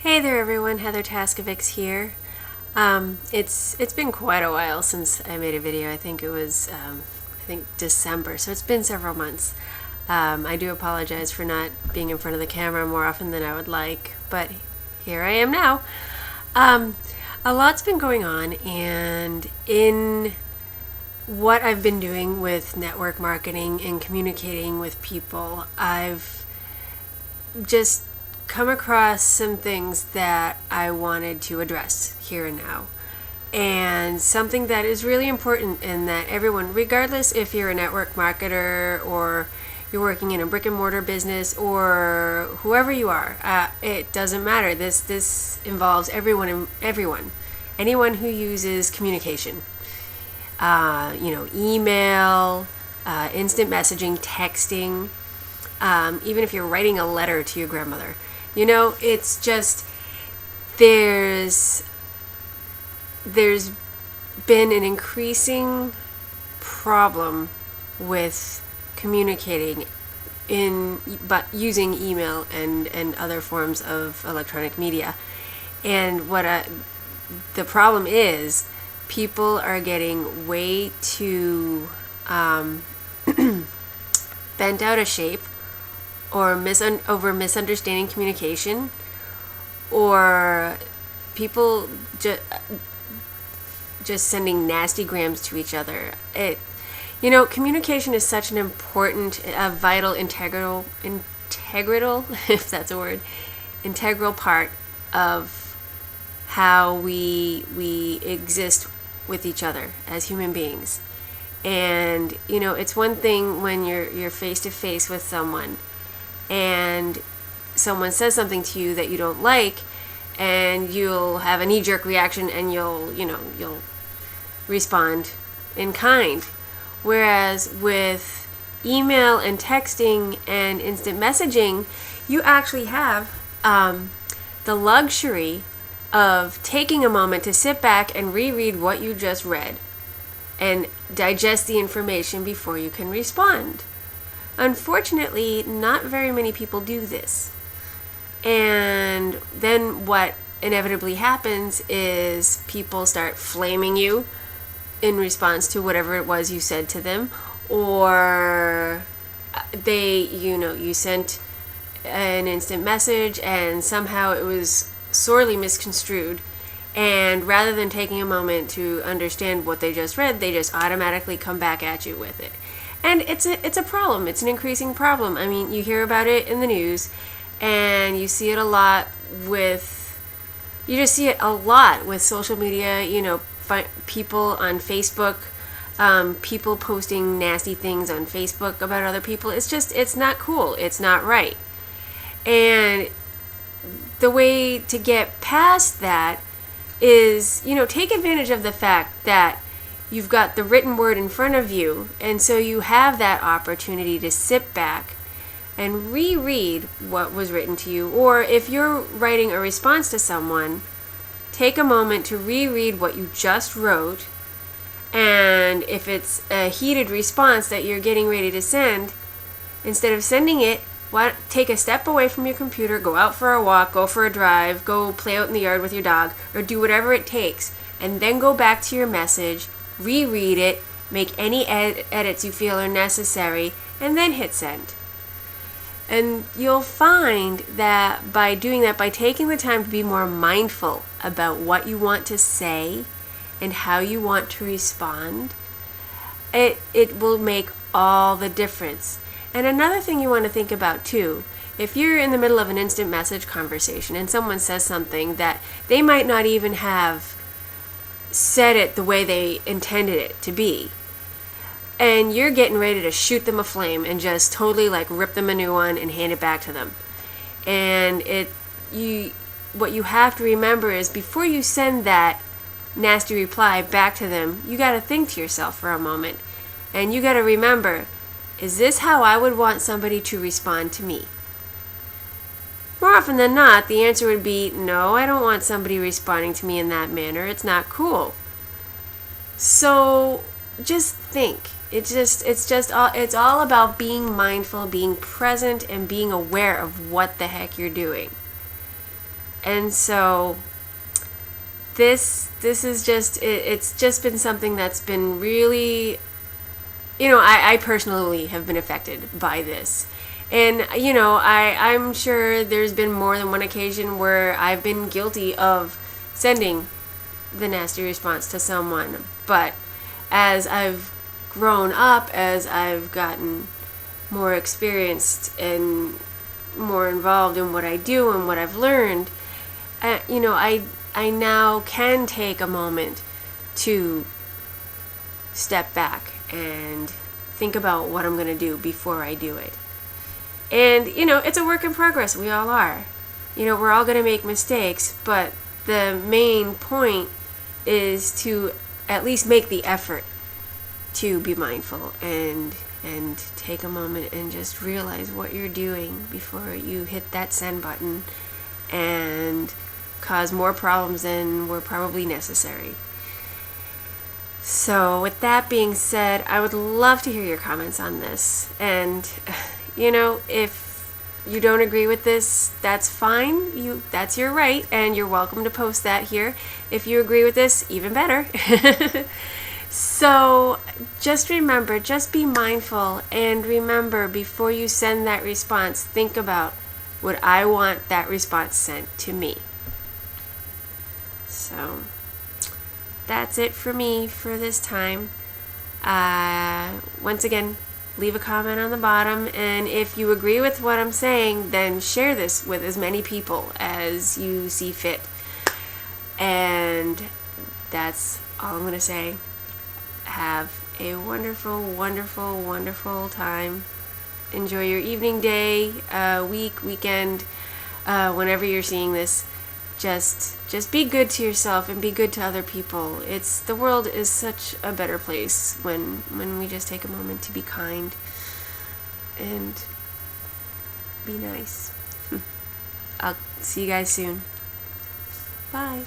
Hey there everyone, Heather Taskovix here. It's been quite a while since I made a video. I think it was December, so it's been several months. I do apologize for not being in front of the camera more often than I would like, but here I am now. A lot's been going on, and in what I've been doing with network marketing and communicating with people, I've just come across some things that I wanted to address here and now. And something that is really important, and that everyone, regardless if you're a network marketer or you're working in a brick and mortar business or whoever you are, it doesn't matter. This involves everyone, anyone who uses communication. Email, instant messaging, texting, even if you're writing a letter to your grandmother. It's just there's been an increasing problem with communicating but using email and other forms of electronic media. And the problem is, people are getting way too bent out of shape, or over misunderstanding communication, or people just sending nasty grams to each other. Communication is such an important, vital, integral, if that's a word, integral part of how we exist with each other as human beings. And it's one thing when you're face to face with someone and someone says something to you that you don't like, and you'll have a knee-jerk reaction and you'll respond in kind. Whereas with email and texting and instant messaging, you actually have the luxury of taking a moment to sit back and reread what you just read and digest the information before you can respond. Unfortunately, not very many people do this. And then what inevitably happens is people start flaming you in response to whatever it was you said to them, or you sent an instant message and somehow it was sorely misconstrued, and rather than taking a moment to understand what they just read, they just automatically come back at you with it. And it's a problem. It's an increasing problem. I mean, you hear about it in the news, and you see it a lot with social media. People on Facebook, people posting nasty things on Facebook about other people. It's not cool. It's not right. And the way to get past that is, take advantage of the fact that you've got the written word in front of you, and so you have that opportunity to sit back and reread what was written to you. Or if you're writing a response to someone, take a moment to reread what you just wrote, and if it's a heated response that you're getting ready to send, instead of sending it, take a step away from your computer, go out for a walk, go for a drive, go play out in the yard with your dog, or do whatever it takes, and then go back to your message, reread it, make any edits you feel are necessary, and then hit send. And you'll find that by doing that, by taking the time to be more mindful about what you want to say and how you want to respond, it will make all the difference. And another thing you want to think about too, if you're in the middle of an instant message conversation and someone says something that they might not even have said it the way they intended it to be, and you're getting ready to shoot them a flame and just totally rip them a new one and hand it back to them. And what you have to remember is, before you send that nasty reply back to them, you got to think to yourself for a moment, and you got to remember, is this how I would want somebody to respond to me? More often than not, the answer would be, no, I don't want somebody responding to me in that manner. It's not cool. So just think. It's all about being mindful, being present, and being aware of what the heck you're doing. And so this is just it's just been something that's been really, I personally have been affected by this. And I'm sure there's been more than one occasion where I've been guilty of sending the nasty response to someone. But as I've grown up, as I've gotten more experienced and more involved in what I do and what I've learned, I now can take a moment to step back and think about what I'm going to do before I do it. And, it's a work in progress. We all are. We're all going to make mistakes, but the main point is to at least make the effort to be mindful and take a moment and just realize what you're doing before you hit that send button and cause more problems than were probably necessary. So with that being said, I would love to hear your comments on this. And, if you don't agree with this, that's fine. That's your right, and you're welcome to post that here. If you agree with this, even better. So just remember, just be mindful, and remember, before you send that response, think about, would I want that response sent to me? So that's it for me for this time. Once again, leave a comment on the bottom, and if you agree with what I'm saying, then share this with as many people as you see fit. And that's all I'm going to say. Have a wonderful, wonderful, wonderful time. Enjoy your evening, day, week, weekend, whenever you're seeing this. Just be good to yourself and be good to other people. The world is such a better place when we just take a moment to be kind and be nice. I'll see you guys soon. Bye.